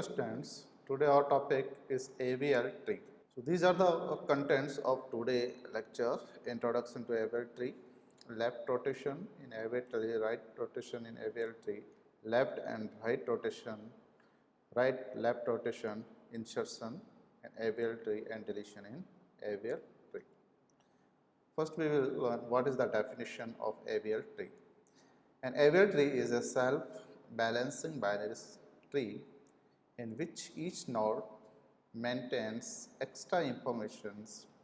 Welcome students. Today our topic is AVL tree. So these are the contents of today lecture. Introduction to AVL tree, left rotation in AVL tree, right rotation in AVL tree, left and right rotation, right left rotation, insertion in AVL tree and deletion in AVL tree. First we will learn what is the definition of AVL tree. An AVL tree is a self-balancing binary tree in which each node maintains extra information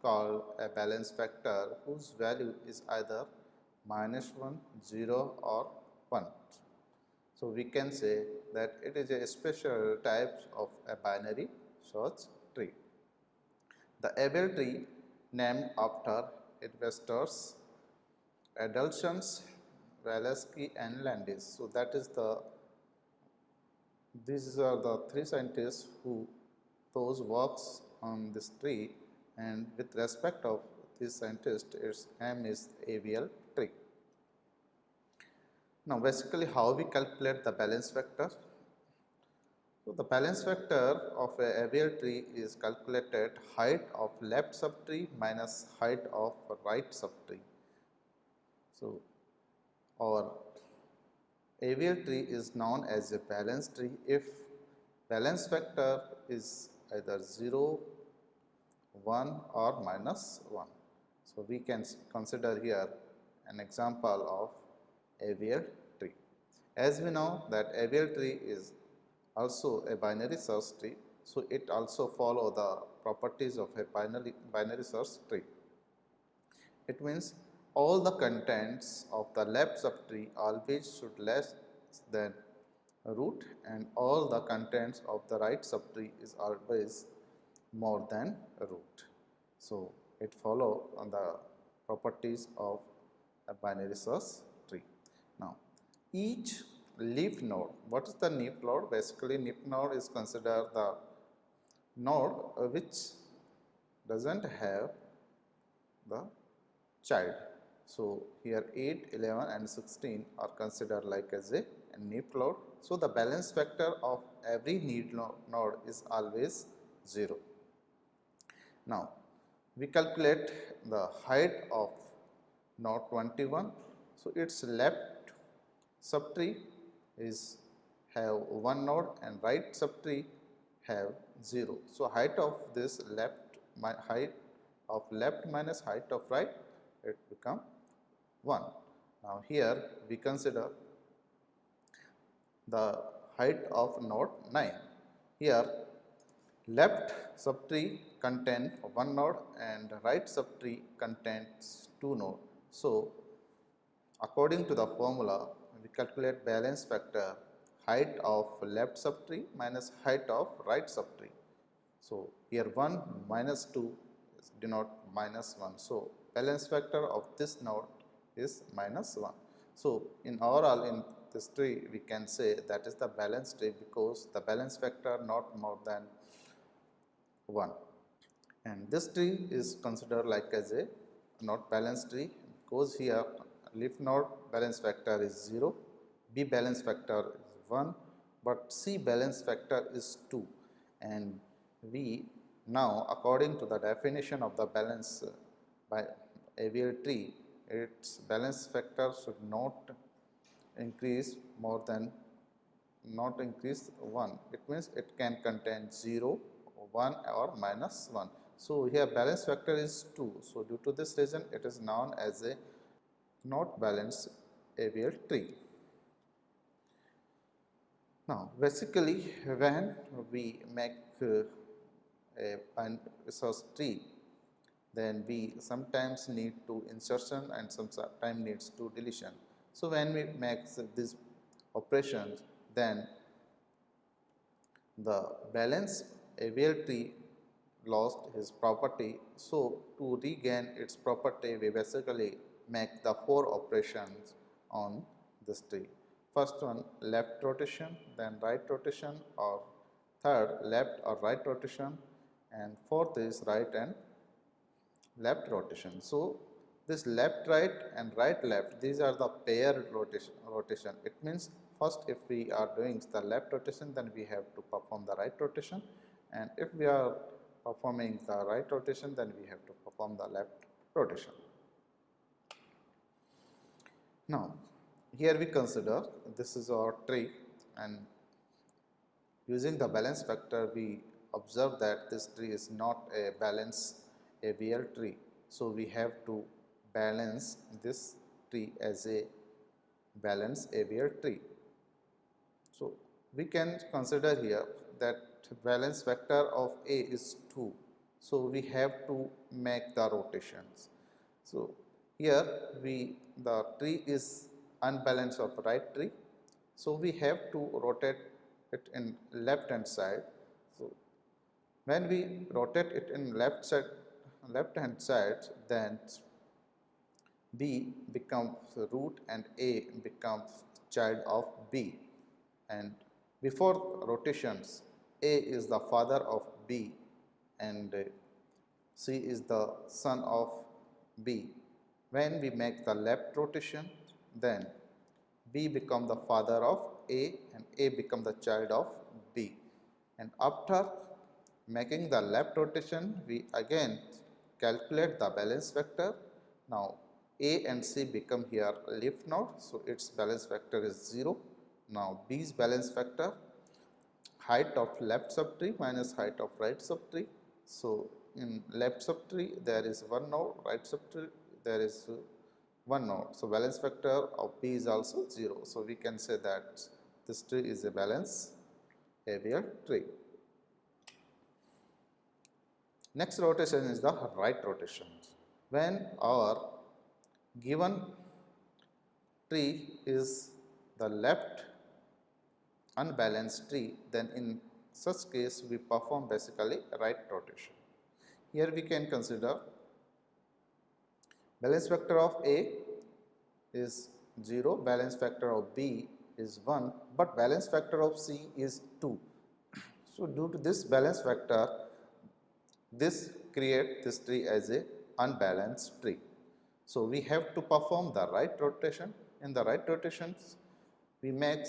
called a balance vector whose value is either -1, 0 or 1. So we can say that it is a special type of a binary search tree. The AVL tree named after investors Adelsons, Walensky and Landis. So that is these are the three scientists who those works on this tree, and with respect of this scientist, its name is AVL tree. Now basically how we calculate the balance vector? So the balance vector of a AVL tree is calculated height of left subtree minus height of right subtree. So our AVL tree is known as a balance tree if balance vector is either 0, 1 or -1. So we can consider here an example of AVL tree. As we know that AVL tree is also a binary search tree, so it also follow the properties of a binary search tree. It means all the contents of the left subtree always should less than root, and all the contents of the right subtree is always more than root. So it follow on the properties of a binary search tree. Now each leaf node, what is the leaf node? Basically leaf node is considered the node which doesn't have the child. So here 8, 11 and 16 are considered like as a leaf node. So the balance vector of every leaf node is always 0. Now we calculate the height of node 21. So its left subtree is have 1 node and right subtree have 0. So height of this height of left minus height of right, it become 1. Now here we consider the height of node 9. Here left subtree contains 1 node and right subtree contains 2 nodes. So according to the formula, we calculate balance vector height of left subtree minus height of right subtree. So here 1 minus 2 denote -1. So balance vector of this node is -1. So in overall in this tree we can say that is the balance tree because the balance vector not more than 1. And this tree is considered like as a not balanced tree because here leaf node balance vector is 0, B balance vector is 1, but C balance vector is 2. And we now according to the definition of the balance by AVL tree, its balance vector should not increase more than not increase 1. It means it can contain 0, 1 or -1. So here balance vector is 2. So due to this reason it is known as a not balanced AVL tree. Now basically when we make a resource tree, then we sometimes need to insertion and sometimes needs to deletion. So when we make these operations, then the balance AVL tree lost his property. So to regain its property, we basically make the 4 operations on this tree. First one left rotation, then right rotation, or third left or right rotation, and fourth is right and left rotation. So this left right and right left, these are the paired rotation. It means first if we are doing the left rotation, then we have to perform the right rotation, and if we are performing the right rotation, then we have to perform the left rotation. Now here we consider this is our tree, and using the balance factor we observe that this tree is not a balanced AVL tree. So we have to balance this tree as a balanced AVL tree. So we can consider here that balance factor of A is 2. So we have to make the rotations. So here the tree is unbalanced of right tree. So we have to rotate it in left hand side. So when we rotate it in left hand side, then B becomes root and A becomes child of B, and before rotations A is the father of B and C is the son of B. When we make the left rotation, then B become the father of A and A become the child of B, and after making the left rotation we again calculate the balance factor. Now A and C become here leaf node, so its balance factor is 0. Now B's balance factor, height of left subtree minus height of right subtree. So in left subtree there is one node, right subtree there is one node. So balance factor of B is also 0. So we can say that this tree is a balanced AVL tree. Next rotation is the right rotation. When our given tree is the left unbalanced tree, then in such case we perform basically right rotation. Here we can consider balance factor of A is 0, balance factor of B is 1, but balance factor of C is 2. So due to this balance factor, this create this tree as a unbalanced tree. So we have to perform the right rotation. In the right rotations, we make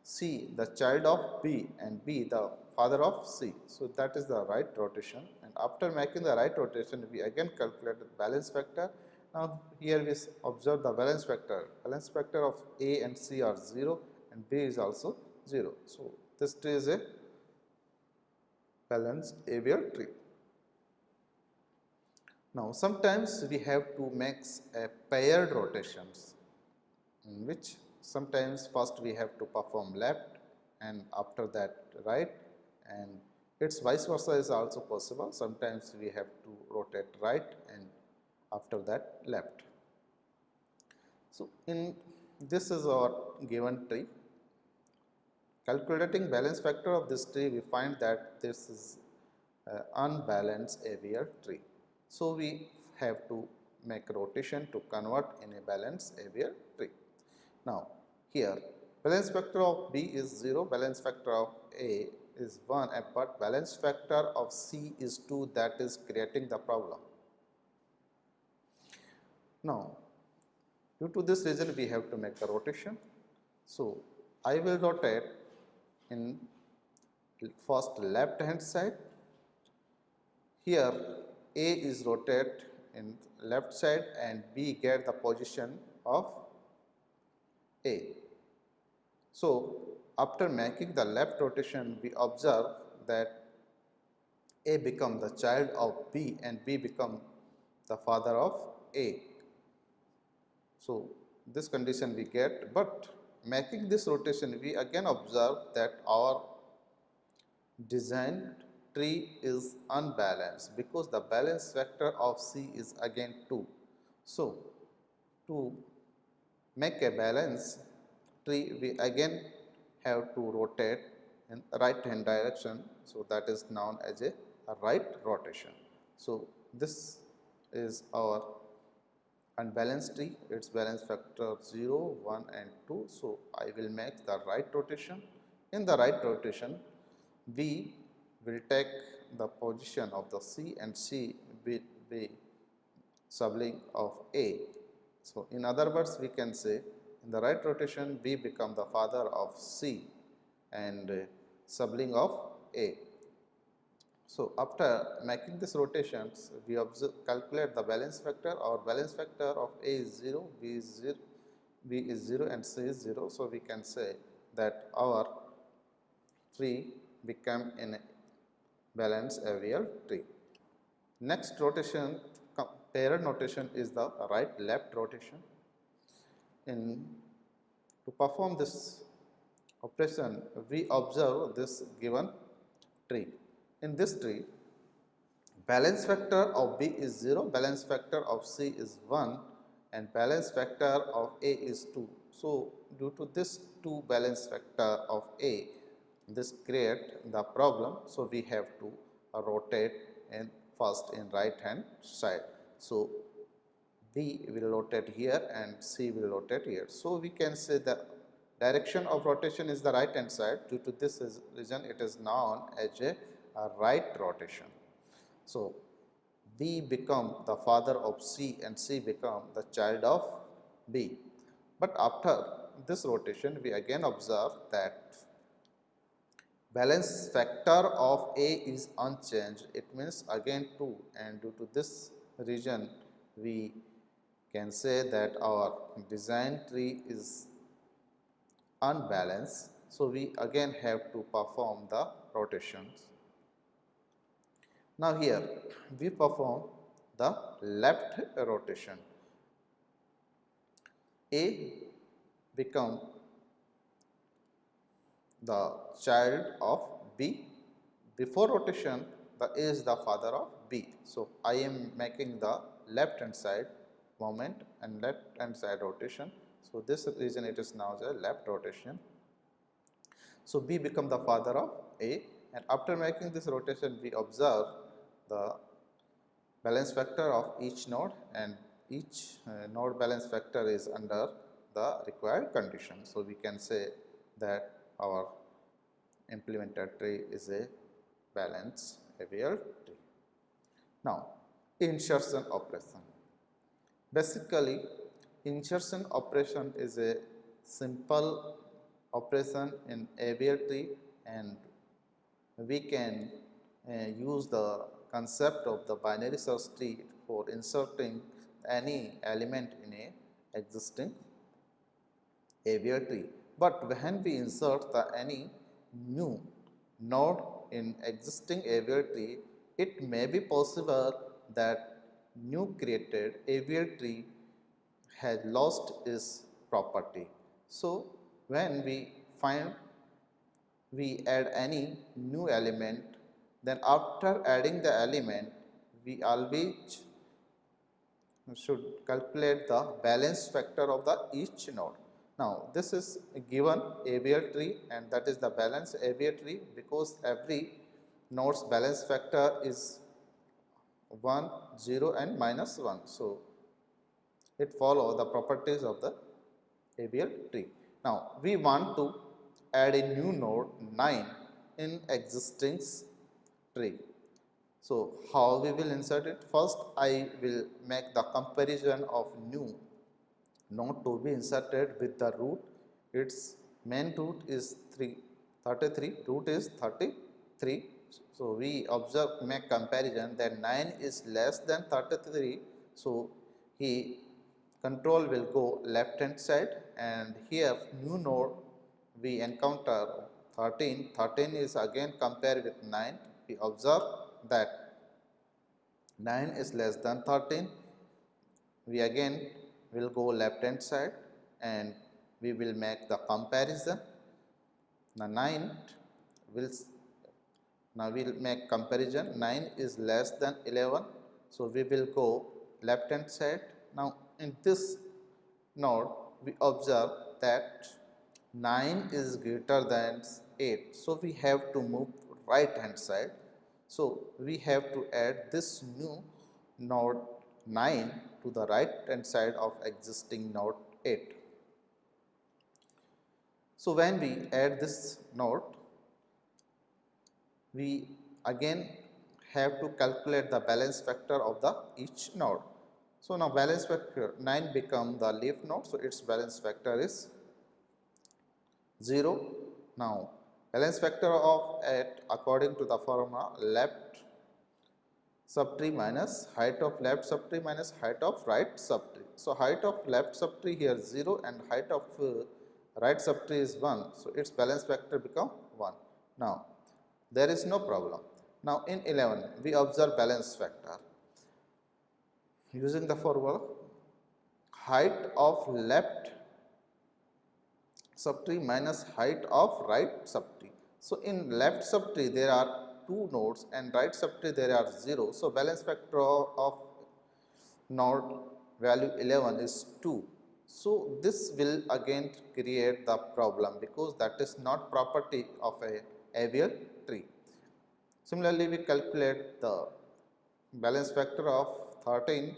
C the child of B and B the father of C. So that is the right rotation, and after making the right rotation we again calculate the balance factor. Now here we observe the balance factor. Balance factor of A and C are 0 and B is also 0. So this tree is a balanced AVL tree. Now sometimes we have to make a paired rotations, in which sometimes first we have to perform left and after that right, and its vice versa is also possible. Sometimes we have to rotate right and after that left. So in this is our given tree. Calculating balance factor of this tree, we find that this is unbalanced AVL tree. So we have to make a rotation to convert in a balanced AVL tree. Now here balance factor of B is 0, balance factor of A is 1, but balance factor of C is 2, that is creating the problem. Now due to this reason we have to make the rotation. So I will rotate in first left hand side. Here A is rotate in left side and B get the position of A. So after making the left rotation we observe that A become the child of B and B become the father of A. So this condition we get, but making this rotation we again observe that our designed tree is unbalanced because the balance factor of C is again 2. So to make a balanced tree we again have to rotate in right hand direction, so that is known as a right rotation. So this is our unbalanced tree, its balance factor 0, 1 and 2. So I will make the right rotation. In the right rotation we will take the position of the C and C will be sibling of A. So in other words we can say in the right rotation, B become the father of C and sibling of A. So, after making this rotations, we calculate the balance factor. Our balance factor of A is 0, B is 0 and C is 0. So, we can say that our tree become in a balanced AVL tree. Next rotation, parent notation is the right left rotation. To perform this operation, we observe this given tree. In this tree, balance factor of B is 0, balance factor of C is 1 and balance factor of A is 2. So, due to this 2 balance factor of A, this create the problem. So, we have to rotate in first in right hand side. So, B will rotate here and C will rotate here. So, we can say the direction of rotation is the right hand side. Due to this reason, it is known as a right rotation. So, B become the father of C and C become the child of B. But after this rotation, we again observe that balance factor of A is unchanged. It means again 2, and due to this reason, we can say that our design tree is unbalanced. So, we again have to perform the rotations. Now, here we perform the left rotation. A become the child of B. Before rotation, the A is the father of B. So, I am making the left hand side moment and left hand side rotation. So, this reason it is now the left rotation. So, B become the father of A, and after making this rotation, we observe the balance factor of each node, and each node balance factor is under the required condition. So, we can say that our implemented tree is a balanced AVL tree. Now, insertion operation. Basically, insertion operation is a simple operation in AVL tree, and we can use the concept of the binary search tree for inserting any element in a existing AVL tree. But when we insert any new node in existing AVL tree, it may be possible that new created AVL tree has lost its property. So, when we add any new element, then after adding the element, we always should calculate the balance factor of the each node. Now, this is a given AVL tree, and that is the balanced AVL tree, because every node's balance factor is 1, 0 and minus 1. So, it follows the properties of the AVL tree. Now, we want to add a new node 9 in existing tree. So, how we will insert it? First, I will make the comparison of new node to be inserted with the root. Its main root is 33, root is 33. So, we make comparison that 9 is less than 33. So, control will go left hand side, and here new node we encounter 13. 13 is again compared with 9. We observe that 9 is less than 13. We again will go left hand side and we will make the comparison. Now, 9 will now we will make comparison. 9 is less than 11. So, we will go left hand side. Now, in this node we observe that 9 is greater than 8. So, we have to move right hand side. So, we have to add this new node 9 to the right hand side of existing node 8. So, when we add this node, we again have to calculate the balance factor of the each node. So now balance factor 9 become the leaf node, so its balance factor is 0. Now balance factor of 8 according to the formula left subtree minus height of left subtree minus height of right subtree. So height of left subtree here 0 and height of right subtree is 1. So its balance factor become 1. Now there is no problem. Now in 11 we observe balance factor using the formula height of left subtree minus height of right subtree. So in left subtree there are 2 nodes and right subtree there are 0. So balance factor of node value 11 is 2. So this will again create the problem because that is not property of a AVL tree. Similarly, we calculate the balance factor of 13,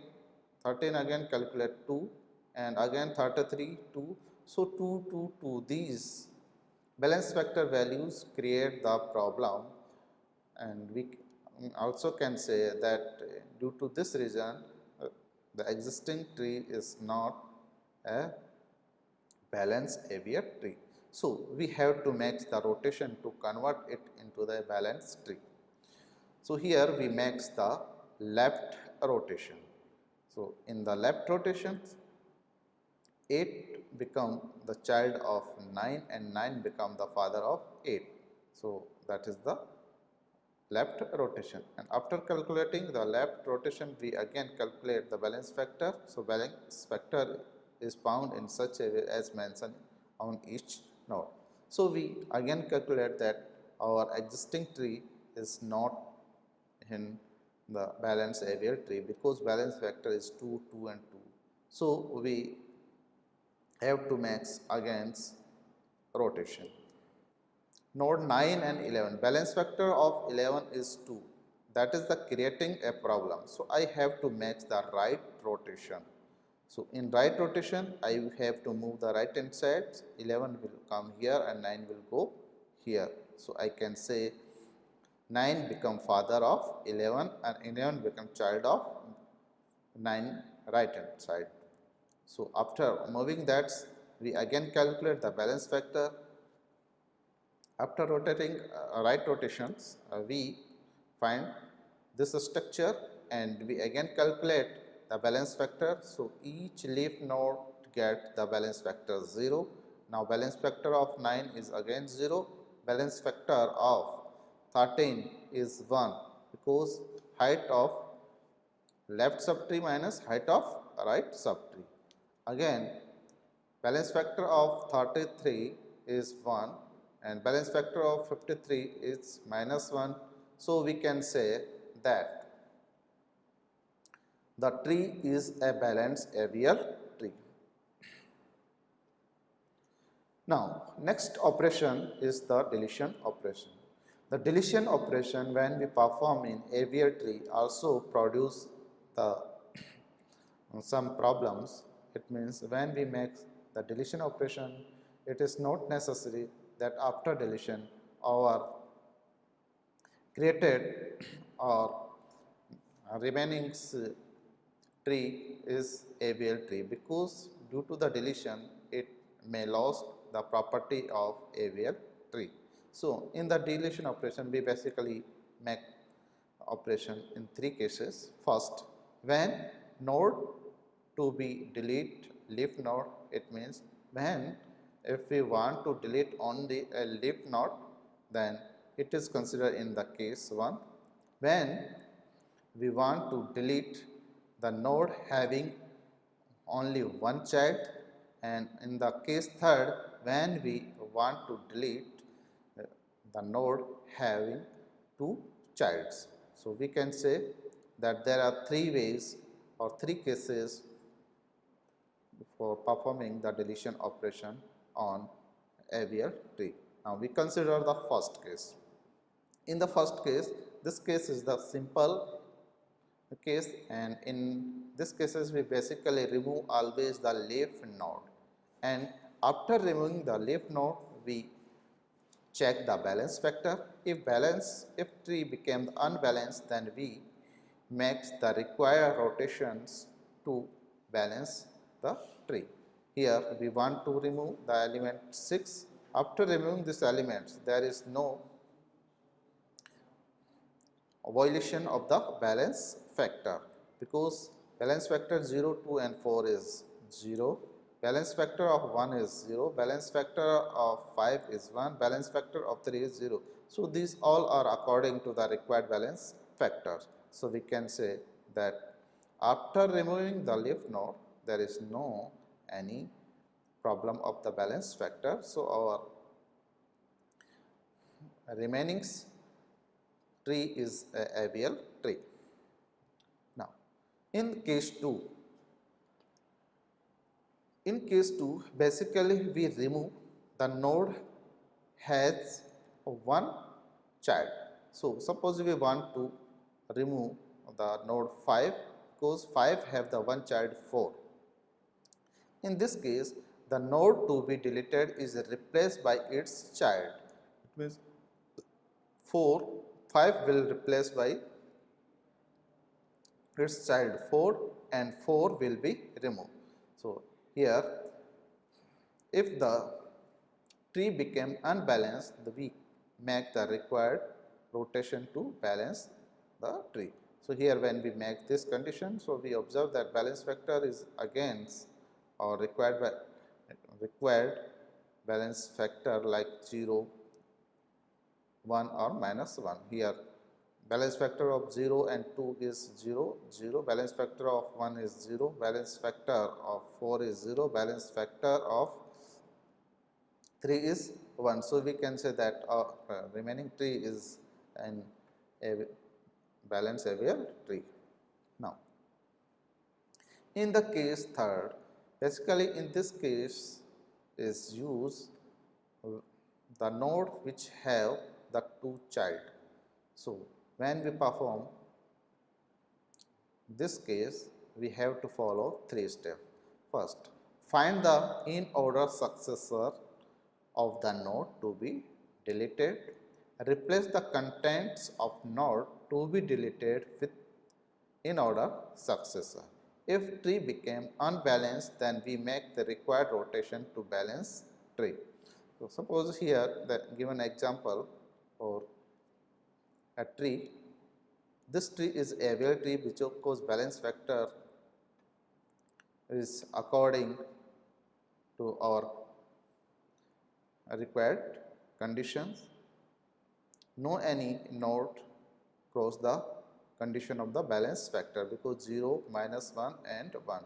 13 again calculate 2 and again 33, 2. So 2, 2, 2, these balance factor values create the problem, and we also can say that due to this reason the existing tree is not a balanced AVL tree. So we have to make the rotation to convert it into the balanced tree. So here we make the left rotation. So in the left rotation 8 become the child of 9 and 9 become the father of 8. So that is the left rotation, and after calculating the left rotation we again calculate the balance factor. So balance factor is found in such a way as mentioned on each node. So we again calculate that our existing tree is not in the balanced AVL tree because balance factor is 2, 2 and 2. So we have to max against rotation. Node 9 and 11, balance factor of 11 is 2. That is the creating a problem. So I have to match the right rotation. So in right rotation, I have to move the right hand side. 11 will come here and 9 will go here. So I can say 9 become father of 11 and 11 become child of 9 right hand side. So after moving that, we again calculate the balance factor. After rotating right rotations, we find this structure and we again calculate the balance factor. So each leaf node get the balance factor 0. Now balance factor of 9 is again 0. Balance factor of 13 is 1 because height of left subtree minus height of right subtree. Again balance factor of 33 is 1 and balance factor of 53 is minus 1. So we can say that the tree is a balanced AVL tree. Now next operation is the deletion operation. The deletion operation when we perform in AVL tree also produce the some problems. It means when we make the deletion operation, it is not necessary that after deletion our created or remaining tree is AVL tree because due to the deletion it may lose the property of AVL tree. So in the deletion operation we basically make operation in 3 cases. First, when node to be delete leaf node, it means when if we want to delete only a leaf node, then it is considered in the case 1. When we want to delete the node having only one child, and in the case 3rd, when we want to delete the node having 2 childs. So we can say that there are 3 ways or 3 cases for performing the deletion operation on AVL tree. Now we consider the first case. In the first case, this case is the simple case, and in this cases we basically remove always the leaf node, and after removing the leaf node we check the balance factor. If tree became unbalanced, then we make the required rotations to balance the tree. Here we want to remove the element 6. After removing these elements, there is no violation of the balance factor, because balance factor 0, 2 and 4 is 0, balance factor of 1 is 0, balance factor of 5 is 1, balance factor of 3 is 0. So, these all are according to the required balance factors. So, we can say that after removing the leaf node, there is no any problem of the balance factor. So, our remaining tree is a AVL tree. Now, in case 2, basically we remove the node has one child. So, suppose we want to remove the node 5, because 5 have the one child 4. In this case, the node to be deleted is replaced by its child. It means 5 will replace by its child 4 and 4 will be removed. So, here if the tree became unbalanced, we make the required rotation to balance the tree. So, here when we make this condition, so we observe that balance factor is against or required balance factor like 0, 1 or minus 1. Here balance factor of 0 and 2 is 0, 0, balance factor of 1 is 0, balance factor of 4 is 0, balance factor of 3 is 1. So, we can say that our remaining tree is an balanced AVL tree. Now, in the case third, basically in this case is use the node which have the 2 child. So, when we perform this case, we have to follow 3 steps. First, find the in order successor of the node to be deleted, replace the contents of node to be deleted with in order successor. If tree became unbalanced, then we make the required rotation to balance tree. So, suppose here the given example for a tree, this tree is AVL tree, which of course balance factor is according to our required conditions. No any node cross the condition of the balance factor, because 0, minus 1 and 1.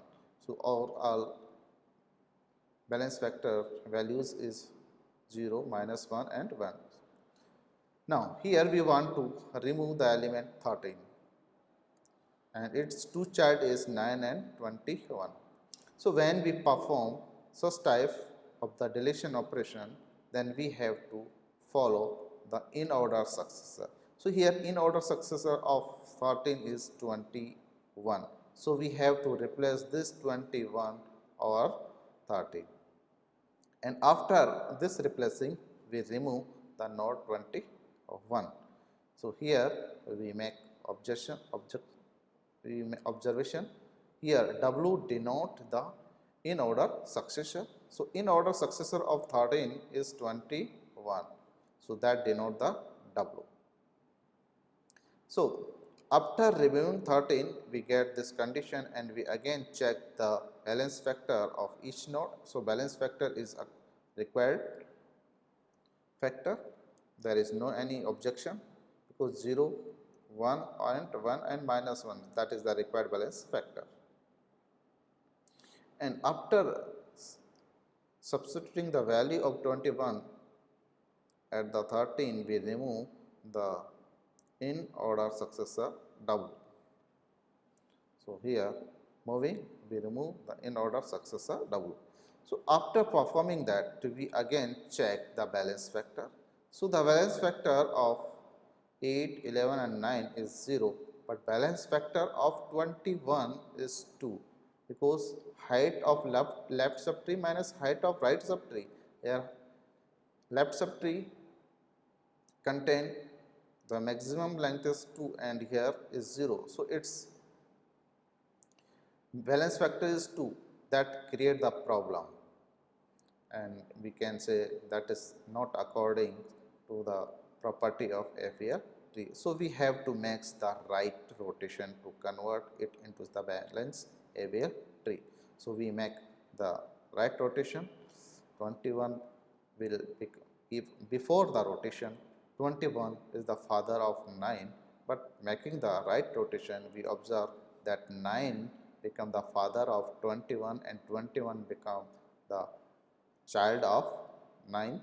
So, all balance factor values is 0, minus 1 and 1. Now, here we want to remove the element 13 and its 2 child is 9 and 21. So, when we perform such type of the deletion operation, then we have to follow the in order successor. So, here in order successor of 13 is 21. So, we have to replace this 21 or 13, and after this replacing we remove the node 21. So, here we make observation. Here W denote the in order successor. So, in order successor of 13 is 21. So, that denote the W. So, after removing 13, we get this condition and we again check the balance factor of each node. So, balance factor is a required factor. There is no any objection, because 0, 1 and minus 1, that is the required balance factor. And after substituting the value of 21 at the 13, we remove the in order successor W. So, here moving we remove the in order successor W. So, after performing that, we again check the balance factor. So, the balance factor of 8, 11 and 9 is 0, but balance factor of 21 is 2, because height of left subtree minus height of right subtree. Here left subtree contain the maximum length is 2 and here is 0. So, its Balance factor is 2 that create the problem, and we can say that is not according to the property of AVL tree. So, we have to make the right rotation to convert it into the balance AVL tree. So, we make the right rotation. 21 will become, if before the rotation 21 is the father of 9, but making the right rotation we observe that 9 become the father of 21 and 21 become the child of 9.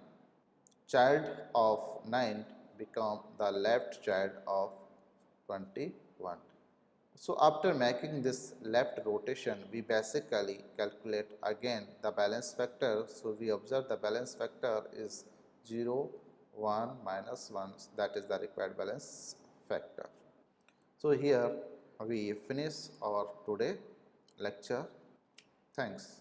Child of 9 become the left child of 21. So, after making this left rotation, we basically calculate again the balance factor. So, we observe the balance factor is 0, 1, minus 1, that is the required balance factor. So, here we finish our today lecture. Thanks.